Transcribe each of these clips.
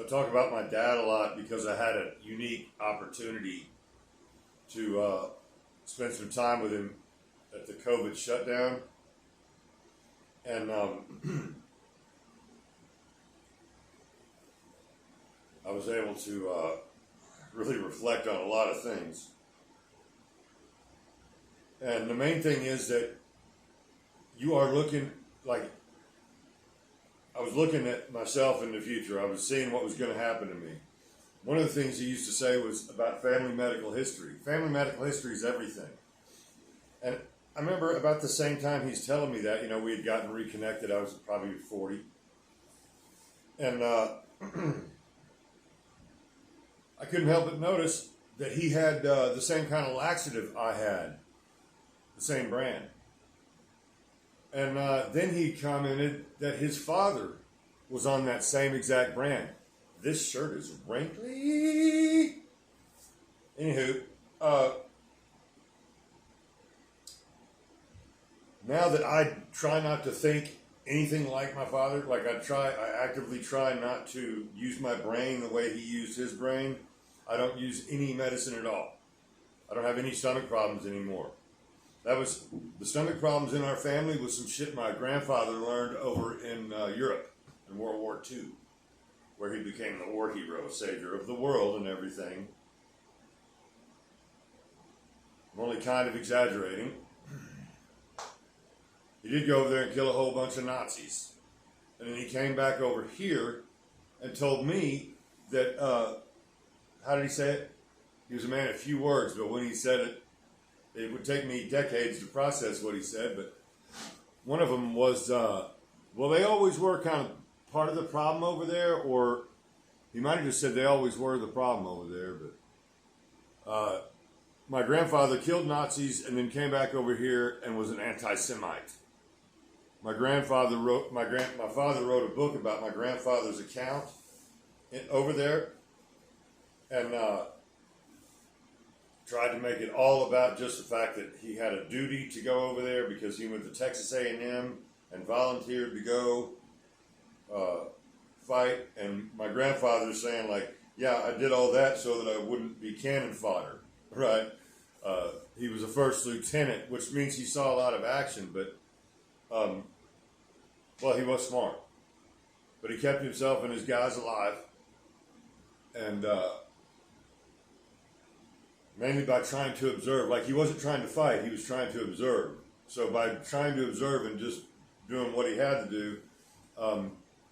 talk about my dad a lot because I had a unique opportunity to spend some time with him at the COVID shutdown. And I was able to really reflect on a lot of things. And the main thing is that you are looking like, I was looking at myself in the future. I was seeing what was going to happen to me. One of the things he used to say was about family medical history. Family medical history is everything. And I remember about the same time he's telling me that, we had gotten reconnected. I was probably 40. And I couldn't help but notice that he had the same kind of laxative I had, the same brand. And then he commented that his father was on that same exact brand. This shirt is wrinkly. Anywho, now that I try not to think anything like my father, like I actively try not to use my brain the way he used his brain. I don't use any medicine at all. I don't have any stomach problems anymore. That was the stomach problems in our family was some shit my grandfather learned over in Europe in World War II, where he became the war hero, savior of the world and everything. I'm only kind of exaggerating. He did go over there and kill a whole bunch of Nazis. And then he came back over here and told me that, how did he say it? He was a man of few words, but when he said it, it would take me decades to process what he said. But one of them was, well, they always were kind of part of the problem over there, or he might have just said they always were the problem over there. But my grandfather killed Nazis and then came back over here and was an anti-Semite. My father wrote a book about my grandfather's account over there, and tried to make it all about just the fact that he had a duty to go over there because he went to Texas A&M and volunteered to go fight. And my grandfather's saying, like, yeah, I did all that so that I wouldn't be cannon fodder, right? He was a first lieutenant, which means he saw a lot of action, but well, he was smart. But he kept himself and his guys alive. And mainly by trying to observe. Like, he wasn't trying to fight, he was trying to observe. So by trying to observe and just doing what he had to do,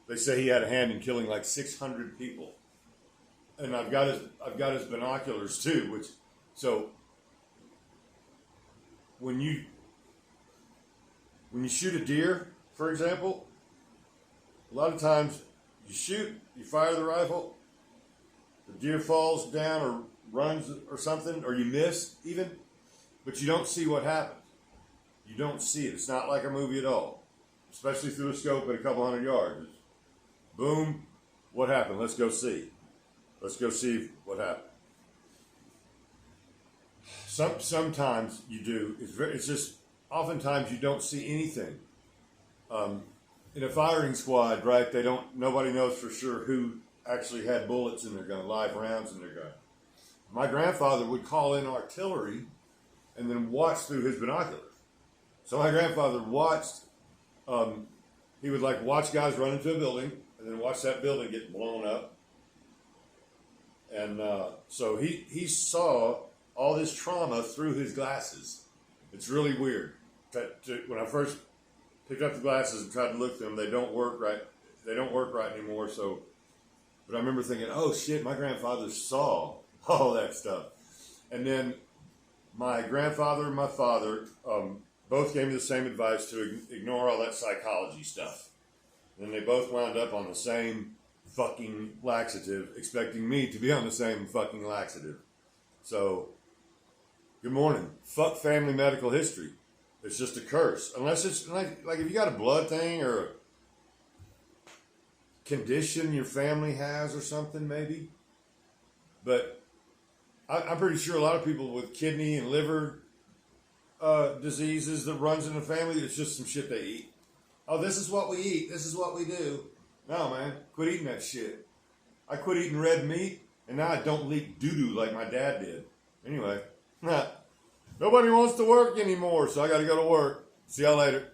they say he had a hand in killing like 600 people. And I've got his binoculars too, so when you shoot a deer, for example, a lot of times you fire the rifle, the deer falls down or runs or something, or you miss even, but you don't see what happens. You don't see it. It's not like a movie at all, especially through a scope at a couple hundred yards. It's boom, what happened? Let's go see. Let's go see what happened. Sometimes you do. It's just oftentimes you don't see anything. In a firing squad, right? Nobody knows for sure who actually had bullets in their gun, live rounds in their gun. My grandfather would call in artillery and then watch through his binoculars. So my grandfather watched, he would like watch guys run into a building and then watch that building get blown up. And so he saw all this trauma through his glasses. It's really weird. When I first picked up the glasses and tried to look through them, they don't work right. They don't work right anymore. So, but I remember thinking, oh shit, my grandfather saw all that stuff. And then my grandfather and my father both gave me the same advice to ignore all that psychology stuff. And they both wound up on the same fucking laxative, expecting me to be on the same fucking laxative. So, good morning. Fuck family medical history. It's just a curse. Unless it's like if you got a blood thing or a condition your family has or something, maybe. But I'm pretty sure a lot of people with kidney and liver diseases that runs in the family, it's just some shit they eat. Oh, this is what we eat. This is what we do. No, man. Quit eating that shit. I quit eating red meat, and now I don't leak doo-doo like my dad did. Anyway, nobody wants to work anymore, so I got to go to work. See y'all later.